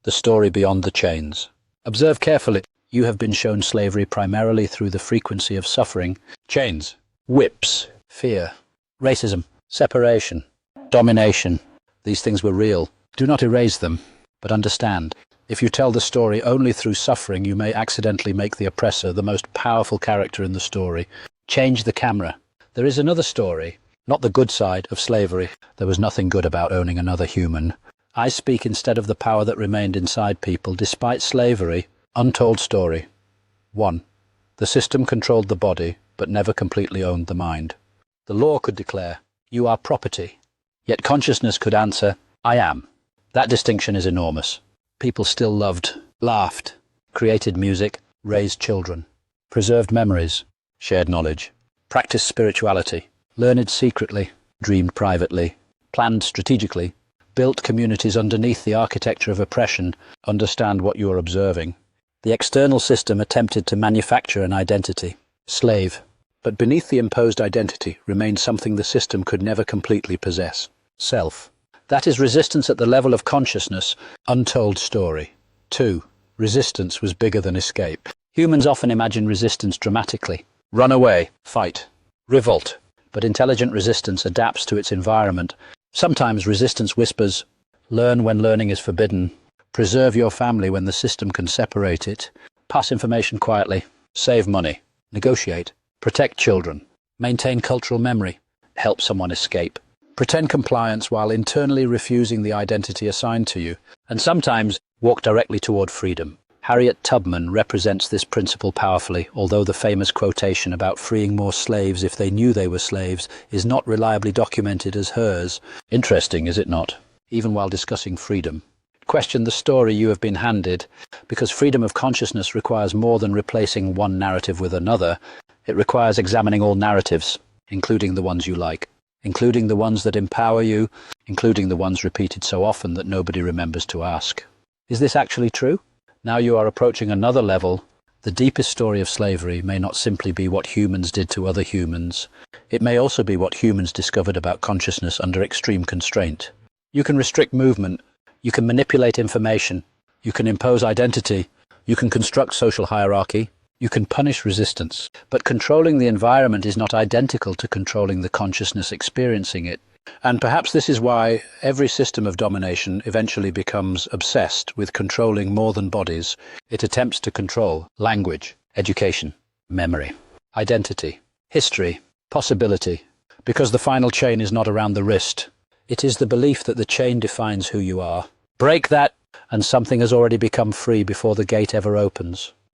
The story beyond the chains. Observe carefully. You have been shown slavery primarily through the frequency of suffering. Chains, whips, fear, racism, separation, domination. These things were real. Do not erase them, but understand. If you tell the story only through suffering, you may accidentally make the oppressor the most powerful character in the story. Change the camera. There is another story, not the good side of slavery. There was nothing good about owning another human. I speak instead of the power that remained inside people despite slavery. Untold story. 1. The system controlled the body, but never completely owned the mind. The law could declare, "You are property." Yet consciousness could answer, "I am." That distinction is enormous. People still loved, laughed, created music, raised children, preserved memories, shared knowledge, practiced spirituality, learned secretly, dreamed privately, planned strategically, built communities underneath the architecture of oppression. Understand what you are observing. The external system attempted to manufacture an identity, slave, but beneath the imposed identity remained something the system could never completely possess, self. That is resistance at the level of consciousness. Untold story. 2. Resistance was bigger than escape. Humans often imagine resistance dramatically. Run away, fight, revolt. But intelligent resistance adapts to its environment. Sometimes resistance whispers, learn when learning is forbidden. Preserve your family when the system can separate it. Pass information quietly. Save money. Negotiate. Protect children. Maintain cultural memory. Help someone escape. Pretend compliance while internally refusing the identity assigned to you. And sometimes walk directly toward freedom. Harriet Tubman represents this principle powerfully, although the famous quotation about freeing more slaves if they knew they were slaves is not reliably documented as hers. Interesting, is it not? Even while discussing freedom. Question the story you have been handed, because freedom of consciousness requires more than replacing one narrative with another. It requires examining all narratives, including the ones you like, including the ones that empower you, including the ones repeated so often that nobody remembers to ask. Is this actually true? Now you are approaching another level. The deepest story of slavery may not simply be what humans did to other humans. It may also be what humans discovered about consciousness under extreme constraint. You can restrict movement. You can manipulate information. You can impose identity. You can construct social hierarchy. You can punish resistance. But controlling the environment is not identical to controlling the consciousness experiencing it. And perhaps this is why every system of domination eventually becomes obsessed with controlling more than bodies. It attempts to control language, education, memory, identity, history, possibility. Because the final chain is not around the wrist. It is the belief that the chain defines who you are. Break that, and something has already become free before the gate ever opens.